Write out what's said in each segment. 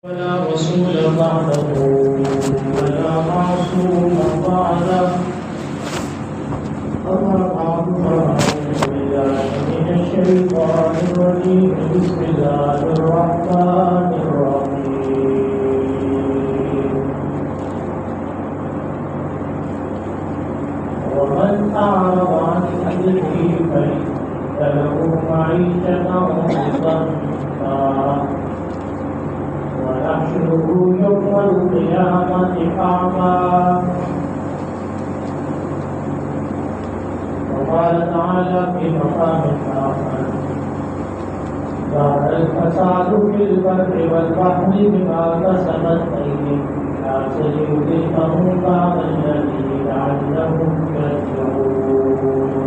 ولا رسول بعده ولا معصوم بعده. أما بعد فأعوذ بالله من الشيطان الرجيم. بسم الله الرحمن الرحيم. ومن أعرض عن ذكري فإن له معيشة ضنكا ونحشره يوم القيامة أعمى. وقال تعالى في مقام آخر: ظهر الفساد في البر والبحر بما كسبت أيدي الناس ليذيقهم بعض الذي لعلهم يرجعون.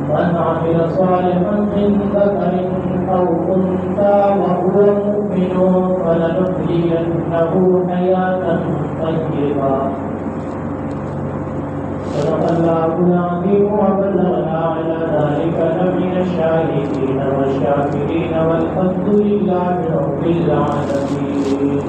من عمل صالحا من ذكر أو أنثى وهو مؤمن فلنحيينه حياة طيبة. صدق الله العظيم وبلغنا على ذلك لمن الشاهدين والشاكرين والحمد لله رب العالمين.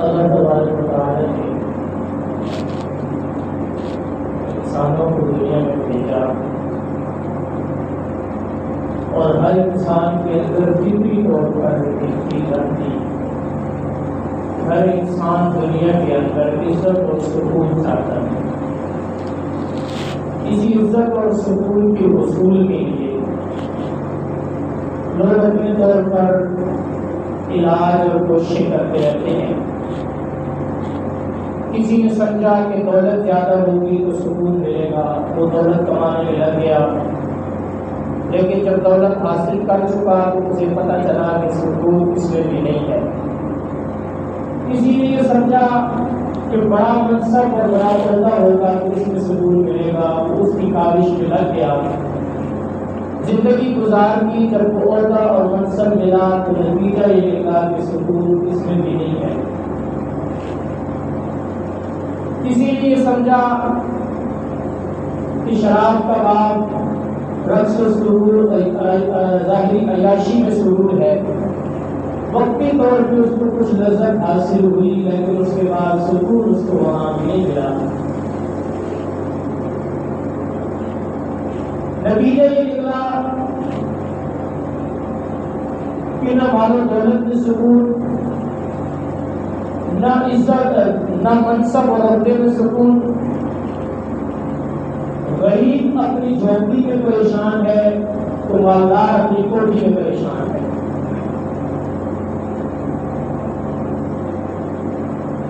اللہ تبارک و تعالی نے انسانوں کو دنیا میں بھیجا اور ہر انسان کے اندر فطری طور پر ایک چیز تھی. ہر انسان دنیا کے اندر عزت اور سکون چاہتا ہے. اسی عزت اور سکون کے حصول کے لیے لوگ اپنے طور پر علاج اور کوشش کرتے رہتے ہیں. کسی نے سمجھا کہ دولت زیادہ ہوگی تو سکون ملے گا، وہ دولت کمانے میں لگ گیا، لیکن جب دولت حاصل کر چکا تو اسے پتہ چلا کہ سکون اس میں بھی نہیں ہے. کسی نے یہ سمجھا کہ بڑا منصب اور بڑا عہدہ ہوگا تو اس میں سکون ملے گا، وہ اس کی کاوش میں لگ گیا. زندگی گزار کی، جب وہ عہدہ اور منصب ملا تو نتیجہ یہ نکلا کہ سکون اس میں بھی نہیں ہے. کسی نے یہ سمجھا کہ شراب کا باب، رقص و سرور، ظاہری عیاشی میں سرور ہے، وقتی طور پہ اس کو کچھ لذت حاصل ہوئی لیکن اس کے بعد سکون اس کو وہاں نہیں ملا. نتیجہ یہ نکلا کہ نہ مال و دولت میں سکون، نہ عزت، نہ منصب اور عہدے میں سکون. غریب اپنی جھونپڑی میں پریشان ہے تو مالدار اپنی کوٹھی میں پریشان ہے.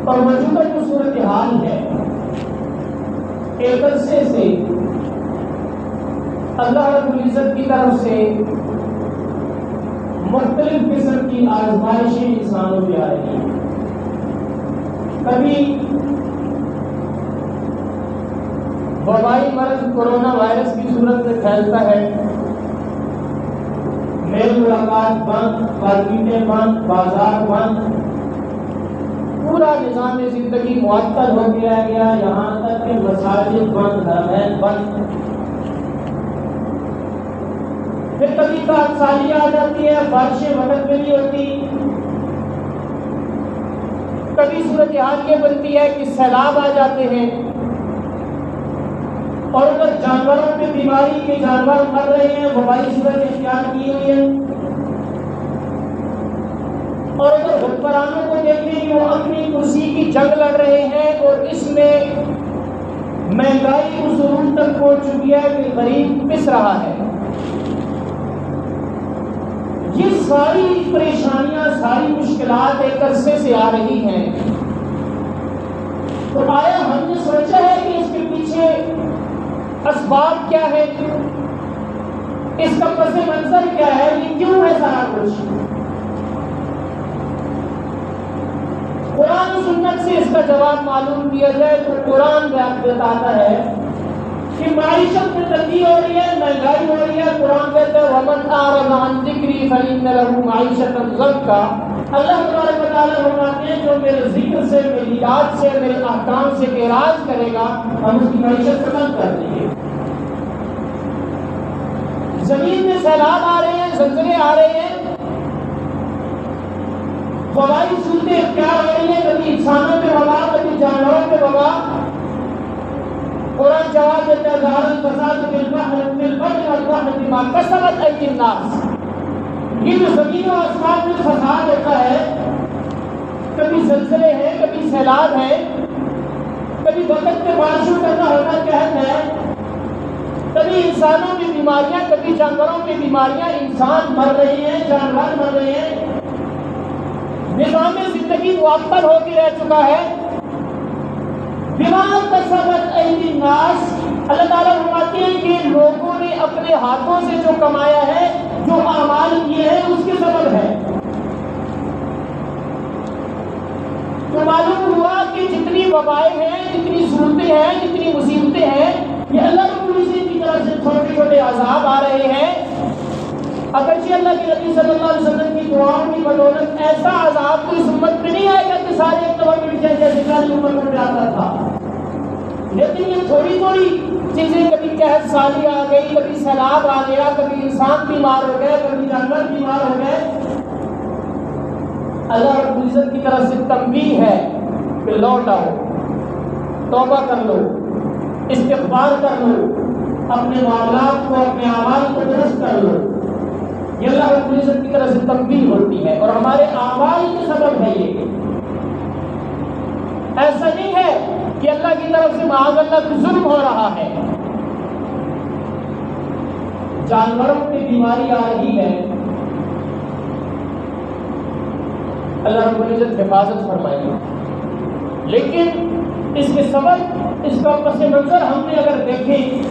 اور موجودہ جو صورتحال ہے، ایک عرصے سے اللہ رب العزت کی طرف سے مختلف قسم کی آزمائشیں انسانوں پہ آ رہی ہیں. کبھی وبائی مرض کورونا وائرس کی صورت میں پھیلتا ہے، میل ملاقات بند، مارکیٹیں بند، بازار بند، پورا نظام زندگی معطل ہو گیا، یہاں تک کہ مساجد بند، حرمین بند. پھر کبھی کارسالی آ جاتی ہے، بارشیں وقت میں نہیں ہوتی. کبھی صورتحال یہ بنتی ہے کہ سیلاب آ جاتے ہیں، اور اگر جانوروں پہ بیماری کے جانور مر رہے ہیں، وبائی صورت اختیار کی ہوئی ہے. اور اگر حکمرانوں کو دیکھیں کہ وہ اپنی کرسی کی جنگ لڑ رہے ہیں اور اس میں مہنگائی اس ضرور تک پہنچ چکی ہے کہ غریب پس رہا ہے. یہ ساری پریشانیاں، ساری مشکلات ایک عرصے سے آ رہی ہیں. تو آیا ہم نے سوچا ہے کہ اس کے پیچھے اسباب کیا ہے، اس کا پس منظر کیا ہے، یہ کیوں ہے سارا کچھ؟ قرآن و سنت سے اس کا جواب معلوم کیا جائے تو قرآن بتاتا ہے کہ معیشت میں تنگی ہو رہی ہے، مہنگائی ہو رہی ہے، قرآن کہتا ہے وَمَنْ أَعْرَضَ عَنْ ذِكْرِي فَإِنَّ لَهُ مَعِيشَةً ضَنكًا۔ اللہ تبارک و تعالیٰ فرماتے ہیں جو میرے ذکر سے، میری یاد سے، میرے احکام سے اعراض کرے گا ہم اس کی معیشت ختم کر دیں گے۔ زمین میں سیلاب آ رہے ہیں، زلزلے آ رہے ہیں، وبائی صورتیں اختیار ہو رہی ہیں، کبھی انسانوں پہ وبا، کبھی جانوروں پہ وبا۔ قرآن جواب دیتا ہے ظاہر الفساد فی البر والبحر بما کسبت ایدی الناس۔ یہ جو زمین و آسمان میں فساد ہوتا ہے، کبھی زلزلے ہیں، کبھی سیلاب ہے، کبھی وقت پہ بارشوں کا نہ ہونا قحط ہے، کبھی انسانوں کی بیماریاں، کبھی جانوروں کی بیماریاں، انسان مر رہے ہیں، جانور مر رہے ہیں، نظام زندگی معطل ہو کے رہ چکا ہے۔ بما کسبت ایدی الناس، اللہ تعالیٰ فرماتے ہیں کہ لوگوں نے اپنے ہاتھوں سے جو کمایا ہے، جو اعمال کیے ہیں، اس کے سبب ہے۔ تو معلوم ہوا کہ جتنی وبائیں ہیں، جتنی صورتیں ہیں، جتنی مصیبتیں ہیں، یہ اللہ رب العزت کی طرف سے چھوٹے چھوٹے عذاب آ رہے ہیں۔ اگرچہ اللہ کے نبی صلی اللہ علیہ وسلم کی دعاؤں کی بدولت ایسا عذاب کوئی امت میں نہیں آئے گا کہ سارے ایک دفعہ مٹ جائے جیسے پہلی امت میں آتا تھا، لیکن یہ تھوڑی تھوڑی چیزیں، کبھی قحط سالی آ گئی، کبھی سیلاب آ گیا، کبھی انسان بیمار ہو گئے، کبھی جانور بیمار ہو گئے، اللہ رب العزت کی طرف سے تنبیہ ہے کہ لوٹ آؤ، توبہ کر لو، استغفار کر لو، اپنے معاملات کو، اپنے اعمال کو درست کر لو۔ یہ اللہ رب العزت کی طرف سے تنبیہ ہوتی ہے، اور ہمارے اعمال کے سبب ہے یہ۔ ایسا نہیں ہے کہ اللہ کی طرف سے معاذ اللہ کو ظلم ہو رہا ہے۔ جانوروں کی بیماری آ رہی ہے، اللہ رب العزت حفاظت فرمائے، لیکن اس کے سبب، اس کا پس منظر ہم نے اگر دیکھیں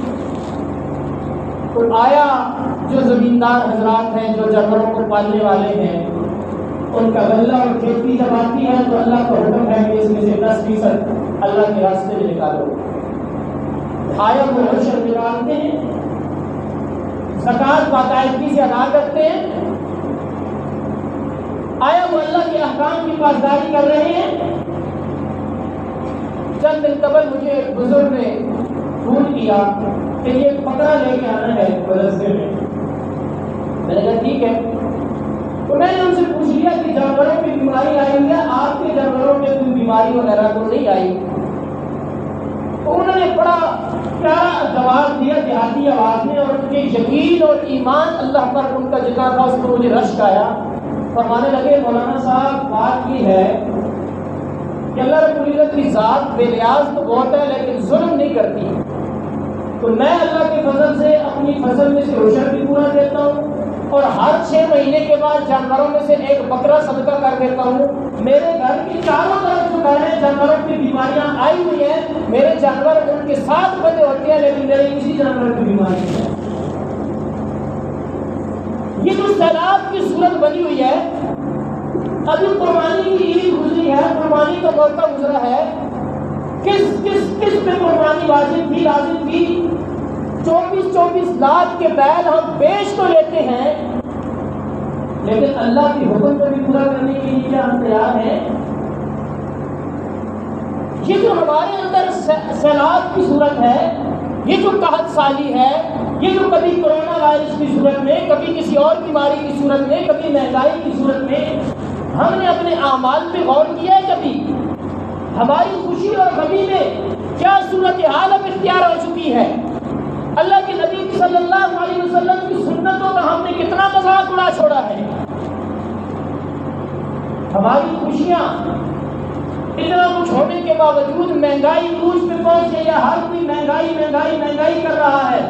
تو آیا جو زمیندار حضرات ہیں، جو جانوروں کو پالنے والے ہیں، ان کا غلہ اور کھیتی جب آتی ہے تو اللہ کا حکم ہے کہ اس میں سے 10% اللہ کے راستے میں نکالو۔ آیا وہ عشر نکالتے ہیں، زکوٰۃ باقاعدگی سے ادا کرتے ہیں، آیا وہ اللہ کے احکام کی پاسداری کر رہے ہیں؟ چند دن قبل مجھے ایک بزرگ نے فون کیا کہ یہ پکڑا لے کے آنا ہے مدرسے میں۔ میں نے کہا ٹھیک ہے، تو میں نے ان سے پوچھ لیا کہ جانوروں کی بیماری آئی ہے، آپ کے جانوروں میں کوئی بیماری وغیرہ تو نہیں آئی؟ تو انہوں نے بڑا پیارا جواب دیا دیہاتی آواز میں، اور ان کے یقین اور ایمان اللہ پر ان کا جتنا تھا اس کو مجھے رشک آیا۔ فرمانے لگے مولانا صاحب بات یہ ہے کہ اللہ رب العزت کی ذات بے نیاز تو بہت ہے لیکن ظلم نہیں کرتی، تو میں اللہ کے فضل سے اپنی فضل میں سے عشر بھی پورا دیتا ہوں، اور ہر 6 مہینے کے بعد جانوروں میں سے ایک بکرا صدقہ کر دیتا ہوں۔ میرے گھر کی چاروں طرف جو گھر ہیں جانوروں کی بیماریاں آئی ہوئی ہیں، میرے جانور ان کے ساتھ بندے ہوتے ہیں لیکن میرے کسی جانور کی بیماری نہیں ہے۔ یہ جو سیلاب کی صورت بنی ہوئی ہے، ابھی قربانی کی عید گزری ہے، قربانی کا موقع گزرا ہے، کس پہ قربانی واجب تھی، لازم تھی؟ 24 لاکھ کے بیل ہم بیچ تو لیتے ہیں، لیکن اللہ کے حکم کو بھی پورا کرنے کے لیے کیا ہم تیار ہیں؟ یہ جو ہمارے اندر سیلاب کی صورت ہے، یہ جو قحط سالی ہے، یہ جو کبھی کرونا وائرس کی صورت میں، کبھی کسی اور بیماری کی صورت میں، کبھی مہنگائی کی صورت میں، ہم نے اپنے اعمال پہ غور کیا ہے کبھی؟ ہماری خوشی اور غمی میں کیا صورتحال اب اختیار ہو چکی ہے؟ اللہ کے نبی صلی اللہ علیہ وسلم کی سنتوں کا ہم نے کتنا مذاق اڑا چھوڑا ہے؟ ہماری خوشیاں اتنا کچھ ہونے کے باوجود مہنگائی عروج پہ پہنچ گئی ہے، ہر کوئی مہنگائی مہنگائی مہنگائی کر رہا ہے،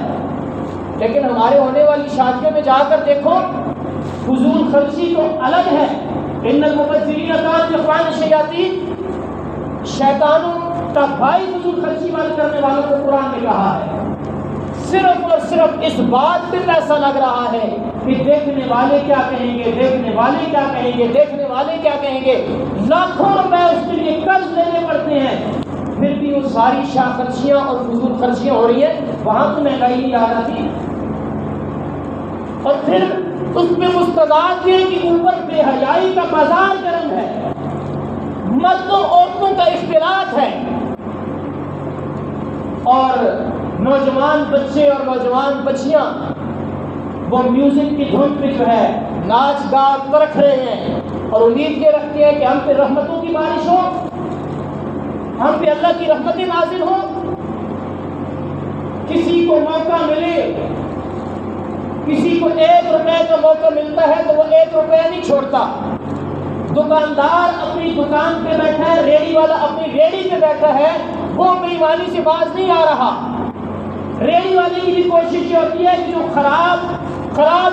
لیکن ہمارے ہونے والی شادیوں میں جا کر دیکھو فضول خرچی تو الگ ہے۔ ان المبذرین کانوا اخوان الشیاطین، شیطانوں کا بھائی فضول خرچی کرنے والوں کو قرآن نے کہا ہے۔ صرف اور صرف اس بات پہ پیسہ لگ رہا ہے کہ دیکھنے والے کیا کہیں گے، دیکھنے والے کیا کہیں گے، دیکھنے والے کیا کہیں گے۔ لاکھوں روپے اس کے لیے قرض لینے پڑتے ہیں، پھر بھی وہ ساری شاہ خرچیاں اور فضول خرچیاں ہو رہی ہیں، وہاں تو مہنگائی نہیں آ رہی. اور پھر اس پہ مستضاد یہ کہ اوپر بے حیائی کا بازار گرم ہے، مردوں عورتوں کا اختلاط ہے، اور نوجوان بچے اور نوجوان بچیاں وہ میوزک کی دھن پہ جو ہے ناچ گا رکھ رہے ہیں، اور امید یہ رکھتے ہیں کہ ہم پہ رحمتوں کی بارش ہو، ہم پہ اللہ کی رحمتیں نازل ہوں. کسی کو موقع ملے، کسی کو 1 روپے کا موقع ملتا ہے تو وہ 1 روپے نہیں چھوڑتا. دکاندار اپنی دکان پہ بیٹھا ہے، ریڑھی والا اپنی ریڑھی پہ بیٹھا ہے، وہ بے ایمانی سے باز نہیں آ رہا. ریڑھی والے کی بھی کوشش یہ ہوتی ہے کہ جو خراب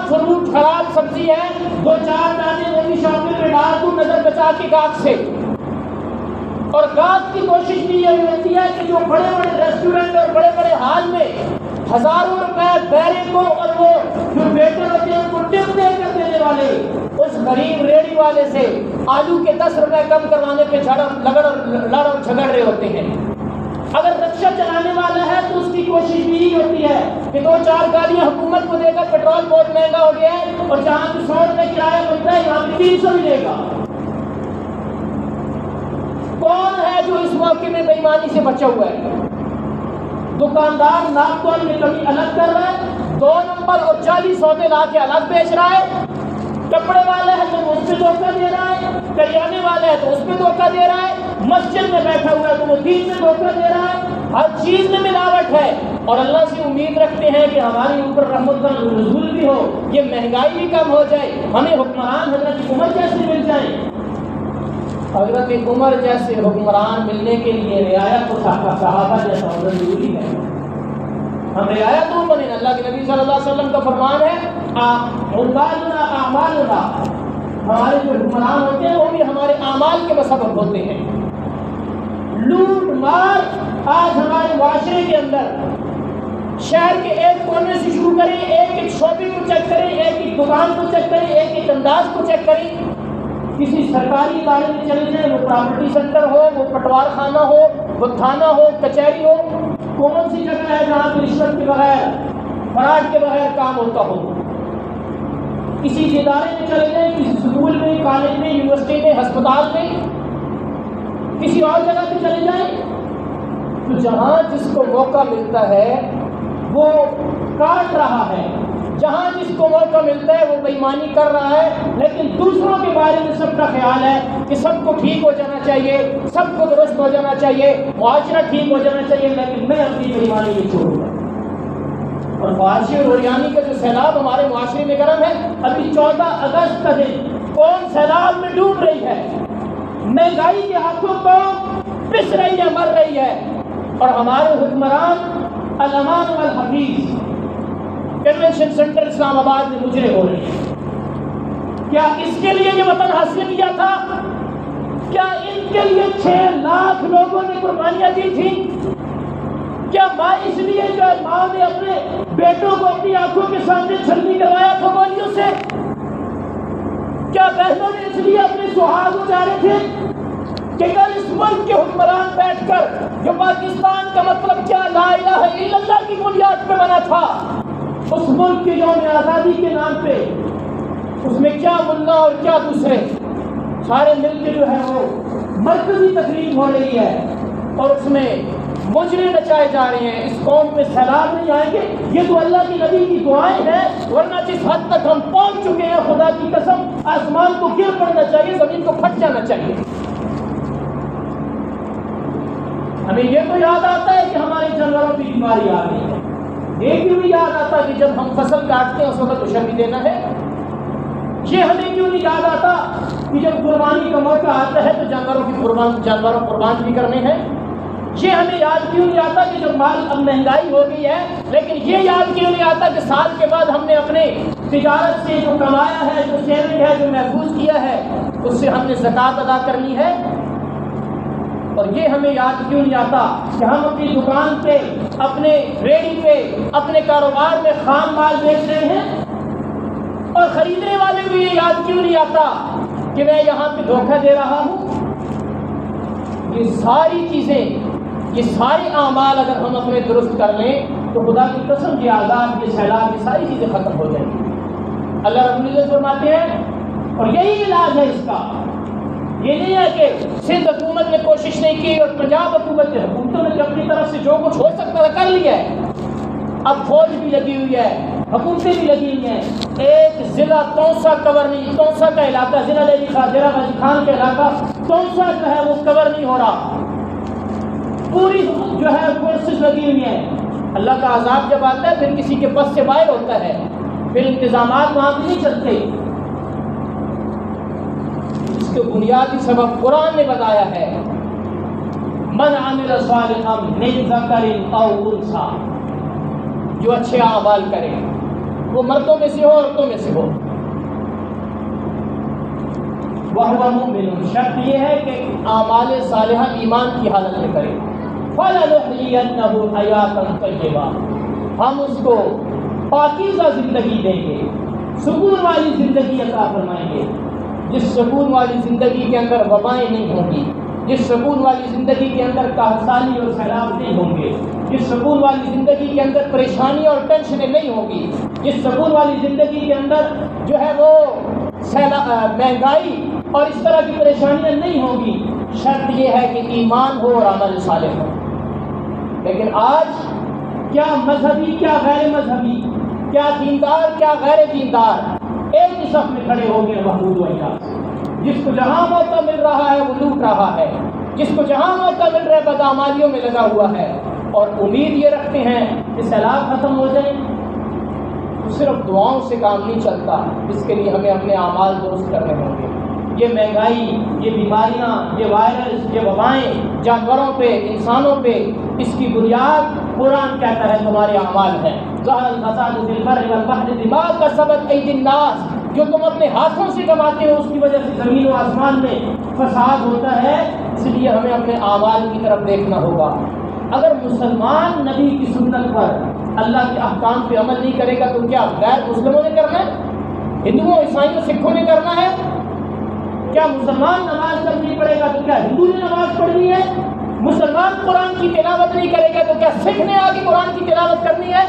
فروٹ خراب سبزی ہے 2-4 دانے وہ بھی شاپنگ میں ڈال دوں نظر بچا کے گاہک سے. اور گاہک کی کوشش بھی یہ ہوتی ہے کہ جو بڑے بڑے ریسٹورینٹ اور بڑے بڑے ہال میں ہزاروں روپے بیرے کو اور وہ جو ویٹر ہوتے ہیں ان کو ٹپ دے کر دینے والے اس غریب ریڑھی والے سے آلو کے 10 روپے کم کروانے پہ لڑ اور جھگڑ رہے ہوتے ہیں. اگر رکشہ چلانے والا ہے تو اس کی کوشش بھی یہی ہوتی ہے کہ 2-4 گاڑیاں حکومت کو دے گا، پیٹرول بہت مہنگا ہو گیا ہے، اور جہاں 100 روپے کرایہ بنتا ہے یہاں پہ 300 ملے گا. کون ہے جو اس موقع میں بے ایمانی سے بچا ہوا ہے؟ دکاندار ناپتول میں کمی الگ کر رہا ہے، 2 نمبر اور 40 سودے لا کے الگ بیچ رہا ہے. کپڑے والا ہے تو وہ اس پہ دھوکہ دے رہا ہے، کریانے والا ہے تو اس پہ دھوکہ دے رہا ہے، مسجد میں بیٹھا ہوا ہے تو وہ دین میں دھوکہ دے رہا ہے. ہر چیز میں ملاوٹ ہے، اور اللہ سے امید رکھتے ہیں کہ ہمارے اوپر رحمت کا نزول بھی ہو، یہ مہنگائی بھی کم ہو جائے، ہمیں حکمران حضرت عمر جیسے مل جائیں. حضرت عمر جیسے حکمران ملنے کے لیے رعایت و صحابہ جیسا ہونا ضروری ہے. ہم رعایت و بنیں. اللہ کے نبی صلی اللہ علیہ وسلم کا فرمان ہے عمالنا اعمالنا، ہمارے جو حکمران ہوتے ہیں وہ بھی ہمارے اعمال کے بسبب ہوتے ہیں. لوٹ مار آج ہمارے معاشرے کے اندر، شہر کے ایک کونے سے شروع کریں، ایک شعبے کو چیک کریں، ایک دکان کو چیک کریں، ایک انداز کو چیک کریں. کسی سرکاری ادارے میں چلے جائیں، وہ پراپرٹی سینٹر ہو، وہ پٹوار خانہ ہو، وہ تھانہ ہو، کچہری ہو، کون سی جگہ ہے جہاں پہ رشوت کے بغیر، فراڈ کے بغیر کام ہوتا ہو. کسی ادارے میں چلے جائیں، کسی اسکول میں، کالج میں، یونیورسٹی میں، ہسپتال میں، کسی اور جگہ پہ چلے جائیں، تو جہاں جس کو موقع ملتا ہے وہ کاٹ رہا ہے، جہاں جس کو موقع ملتا ہے وہ بے ایمانی کر رہا ہے. لیکن دوسروں کے بارے میں سب کا خیال ہے کہ سب کو ٹھیک ہو جانا چاہیے، سب کو درست ہو جانا چاہیے، معاشرہ ٹھیک ہو جانا چاہیے، لیکن میں اپنی بے ایمانی نہیں چھوڑوں گا. اور فحاشی اور عریانی کا جو سیلاب ہمارے معاشرے میں گرم ہے، ابھی 14 اگست کا دن کون سیلاب میں ڈوب رہی ہے، مہنگائی کے ہاتھوں کو پس رہی ہے، مر رہی ہے، اور ہمارے حکمران الامان والحفیظ کنونشن سینٹر اسلام آباد میں مجرے ہو رہی ہیں. کیا اس کے لیے یہ وطن حاصل کیا تھا؟ کیا ان کے لیے 6 لاکھ لوگوں نے قربانیاں دی تھیں؟ کیا ماں اس لیے جو ماں نے اپنے بیٹوں کو اپنی آنکھوں کے سامنے چھلنی کروایا تھا گولیوں سے؟ کیا بہنوں نے اس لیے اپنے سہاگ اجارے تھے کہ کل اس ملک کے حکمران بیٹھ کر جو پاکستان کا مطلب کیا لا الہ الا اللہ کی بنیاد پہ بنا تھا، اس ملک کے یوم آزادی کے نام پہ اس میں کیا ملا اور کیا دوسرے سارے مل کے جو ہے وہ مرکزی تقریب ہو رہی ہے، اور اس میں مجرے نچائے جا رہے ہیں. اس قوم میں سیلاب نہیں آئیں گے، یہ تو اللہ کی نبی کی دعائیں ہیں، ورنہ جس حد تک ہم پہنچ چکے ہیں خدا کی قسم آسمان کو گر پڑنا چاہیے، زمین کو پھٹ جانا چاہیے. ہمیں یہ تو یاد آتا ہے کہ ہمارے جانوروں کی بیماری آ گئی ہے، یہ کیوں نہیں یاد آتا کہ جب ہم فصل کاٹتے ہیں اس وقت اشر بھی دینا ہے؟ یہ ہمیں کیوں نہیں یاد آتا کہ جب قربانی کا موقع آتا ہے تو جانوروں قربان بھی کرنے ہیں؟ یہ ہمیں یاد کیوں نہیں آتا کہ جب مال اب مہنگائی ہو گئی ہے، لیکن یہ یاد کیوں نہیں آتا کہ سال کے بعد ہم نے اپنے تجارت سے جو کمایا ہے، جو سیونگ ہے، جو محفوظ کیا ہے، اس سے ہم نے زکوٰۃ ادا کرنی ہے؟ اور یہ ہمیں یاد کیوں نہیں آتا کہ ہم اپنی دکان پہ، اپنے ریڑھی پہ، اپنے کاروبار میں خام مال بیچ رہے ہیں، اور خریدنے والے کو یہ یاد کیوں نہیں آتا کہ میں یہاں پہ دھوکہ دے رہا ہوں؟ یہ ساری چیزیں یہ سارے اعمال اگر ہم اپنے درست کر لیں تو خدا کی قسم یہ عذاب، یہ سیلاب، یہ ساری چیزیں ختم ہو جائیں گی۔ اللہ رب العزت فرماتے ہیں، اور یہی علاج ہے اس کا۔ یہ نہیں ہے کہ سندھ حکومت نے کوشش نہیں کی اور پنجاب حکومتوں نے اپنی طرف سے جو کچھ ہو سکتا تھا کر لیا ہے، اب فوج بھی لگی ہوئی ہے، حکومتیں بھی لگی ہوئی ہیں۔ ایک ضلع تونسا کور نہیں، تونسا کا علاقہ، ضلع ضلع غازی خان کا علاقہ تونسا جو ہے وہ کور نہیں ہو رہا، پوری جو ہے فورسز لگی ہوئی ہیں۔ اللہ کا عذاب جب آتا ہے پھر کسی کے بس سے باہر ہوتا ہے، پھر انتظامات وہاں پہ نہیں چلتے۔ اس کے بنیادی سبب قرآن نے بتایا ہے، من عمل صالحا من ذکر او انثی، جو اچھے اعمال کرے، وہ مردوں میں سے ہو عورتوں میں سے ہو، وَهُوَ مُؤْمِنٌ، شرط یہ ہے کہ اعمال صالحہ ایمان کی حالت میں کرے۔ فَلَنُحْيِيَنَّهُ حَيَاةً طَيِّبَةً، ہم اس کو پاکیزہ زندگی دیں گے، سکون والی زندگی عطا فرمائیں گے، جس سکون والی زندگی کے اندر وبائیں نہیں ہوں گی، جس سکون والی زندگی کے اندر قحطانی اور سیلاب نہیں ہوں گے، جس سکون والی زندگی کے اندر پریشانی اور ٹینشنیں نہیں ہوں گی، جس سکون والی زندگی کے اندر جو ہے وہ مہنگائی اور اس طرح کی پریشانیاں نہیں ہوں گی۔ شرط یہ ہے کہ ایمان ہو اور عمل صالح ہو۔ لیکن آج کیا مذہبی کیا غیر مذہبی، کیا دیندار کیا غیر دیندار ایک ہی صف میں کھڑے ہو گئے محمود و ایاز۔ جس کو جہاں موقع مل رہا ہے وہ لوٹ رہا ہے، جس کو جہاں موقع مل رہا ہے بدعمالیوں میں لگا ہوا ہے، اور امید یہ رکھتے ہیں کہ سیلاب ختم ہو جائیں۔ تو صرف دعاؤں سے کام نہیں چلتا، اس کے لیے ہمیں اپنے اعمال درست کرنے ہوں گے۔ یہ مہنگائی، یہ بیماریاں، یہ وائرس، یہ وبائیں جانوروں پہ، انسانوں پہ، اس کی بنیاد قرآن کہتا ہے تمہارے اعمال ہیں۔ ظہر الفساد فی البر والبحر بما کسبت ایدی الناس، جو تم اپنے ہاتھوں سے کماتے ہو اس کی وجہ سے زمین و آسمان میں فساد ہوتا ہے۔ اس لیے ہمیں اپنے اعمال کی طرف دیکھنا ہوگا۔ اگر مسلمان نبی کی سنت پر، اللہ کے احکام پہ عمل نہیں کرے گا تو کیا غیر مسلموں نے کرنا ہے؟ ہندوؤں، عیسائیوں، سکھوں نے کرنا ہے؟ کیا مسلمان نماز جب نہیں پڑھے گا تو کیا ہندو نے نماز پڑھنی ہے؟ مسلمان قرآن کی تلاوت نہیں کرے گا تو کیا سکھ نے آگے قرآن کی تلاوت کرنی ہے؟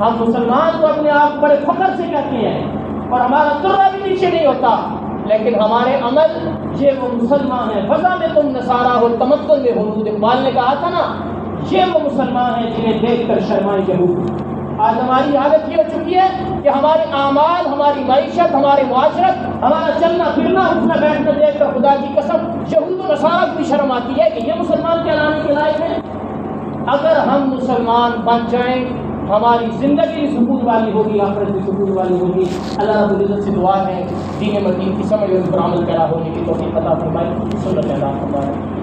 ہم مسلمان تو اپنے آپ بڑے فخر سے کہتے ہیں اور ہمارا ذرہ بھی نیچے نہیں ہوتا، لیکن ہمارے عمل یہ وہ مسلمان ہیں۔ فضا میں تم نصارہ ہو تمدن میں حدود، اقبال نے کہا تھا نا، یہ وہ مسلمان ہیں جنہیں دیکھ کر شرمائیں یہود۔ آج ہماری حالت یہ ہو چکی ہے کہ ہمارے اعمال، ہماری معیشت، ہمارے معاشرت، ہمارا چلنا پھرنا، اٹھنا بیٹھنا دیکھ کر خدا کی قسم یہود و نصارہ کو بھی شرم آتی ہے کہ یہ مسلمان کہلانے کے لائق ہیں۔ اگر ہم مسلمان بن جائیں ہماری زندگی بھی سکون والی ہوگی، آخرت بھی سکون والی ہوگی۔ اللہ رب العزت سے دعا ہے دین مدین کی سمجھ اور اس پر عمل پیرا ہونے کی توفیق عطا فرمائے۔ صلی اللہ علیہ وسلم۔